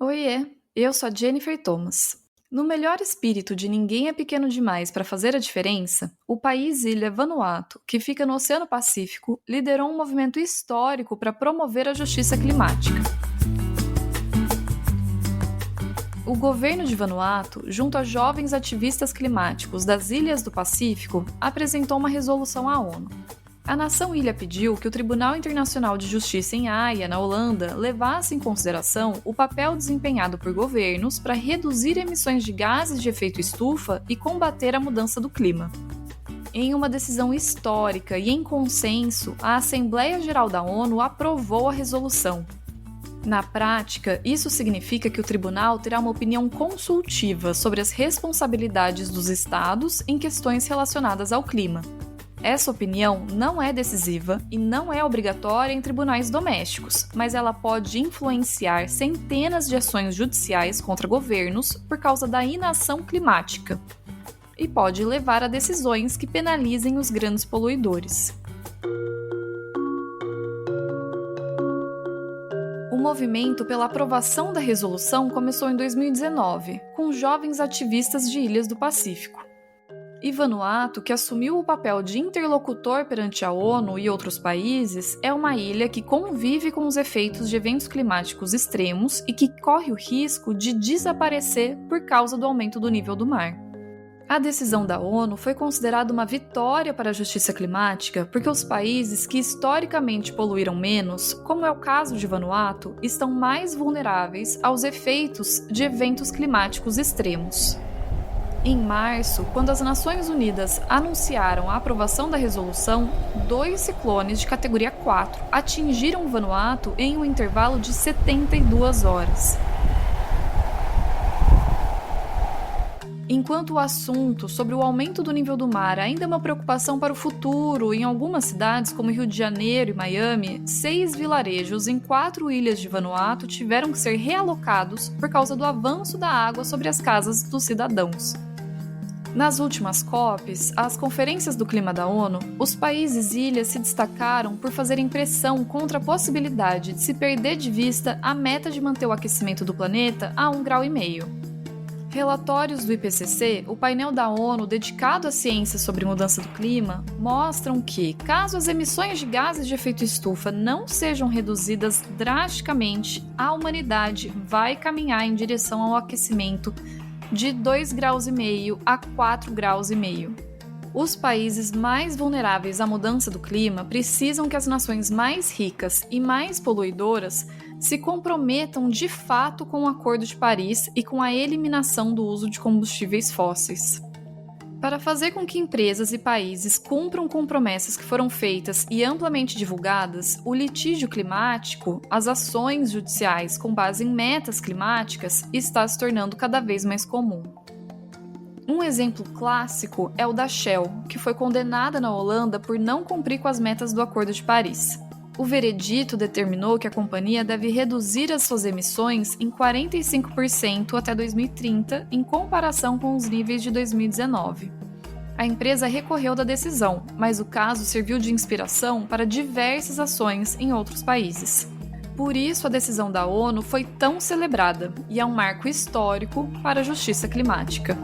Oiê, eu sou a Jennifer Thomas. No melhor espírito de ninguém é pequeno demais para fazer a diferença, o país Ilha Vanuatu, que fica no Oceano Pacífico, liderou um movimento histórico para promover a justiça climática. O governo de Vanuatu, junto a jovens ativistas climáticos das Ilhas do Pacífico, apresentou uma resolução à ONU. A nação-ilha pediu que o Tribunal Internacional de Justiça em Haia, na Holanda, levasse em consideração o papel desempenhado por governos para reduzir emissões de gases de efeito estufa e combater a mudança do clima. Em uma decisão histórica e em consenso, a Assembleia Geral da ONU aprovou a resolução. Na prática, isso significa que o tribunal terá uma opinião consultiva sobre as responsabilidades dos estados em questões relacionadas ao clima. Essa opinião não é decisiva e não é obrigatória em tribunais domésticos, mas ela pode influenciar centenas de ações judiciais contra governos por causa da inação climática e pode levar a decisões que penalizem os grandes poluidores. O movimento pela aprovação da resolução começou em 2019, com jovens ativistas de ilhas do Pacífico. E Vanuatu, que assumiu o papel de interlocutor perante a ONU e outros países, é uma ilha que convive com os efeitos de eventos climáticos extremos e que corre o risco de desaparecer por causa do aumento do nível do mar. A decisão da ONU foi considerada uma vitória para a justiça climática porque os países que historicamente poluíram menos, como é o caso de Vanuatu, estão mais vulneráveis aos efeitos de eventos climáticos extremos. Em março, quando as Nações Unidas anunciaram a aprovação da resolução, 2 ciclones de categoria 4 atingiram Vanuatu em um intervalo de 72 horas. Enquanto o assunto sobre o aumento do nível do mar ainda é uma preocupação para o futuro em algumas cidades como Rio de Janeiro e Miami, 6 vilarejos em 4 ilhas de Vanuatu tiveram que ser realocados por causa do avanço da água sobre as casas dos cidadãos. Nas últimas COPs, as conferências do clima da ONU, os países e ilhas se destacaram por fazerem pressão contra a possibilidade de se perder de vista a meta de manter o aquecimento do planeta a 1,5 graus. Relatórios do IPCC, o painel da ONU dedicado à ciência sobre mudança do clima, mostram que, caso as emissões de gases de efeito estufa não sejam reduzidas drasticamente, a humanidade vai caminhar em direção ao aquecimento de 2,5 graus a 4,5 graus. Os países mais vulneráveis à mudança do clima precisam que as nações mais ricas e mais poluidoras se comprometam de fato com o Acordo de Paris e com a eliminação do uso de combustíveis fósseis. Para fazer com que empresas e países cumpram com promessas que foram feitas e amplamente divulgadas, o litígio climático, as ações judiciais com base em metas climáticas, está se tornando cada vez mais comum. Um exemplo clássico é o da Shell, que foi condenada na Holanda por não cumprir com as metas do Acordo de Paris. O veredito determinou que a companhia deve reduzir as suas emissões em 45% até 2030, em comparação com os níveis de 2019. A empresa recorreu da decisão, mas o caso serviu de inspiração para diversas ações em outros países. Por isso, a decisão da ONU foi tão celebrada e é um marco histórico para a justiça climática.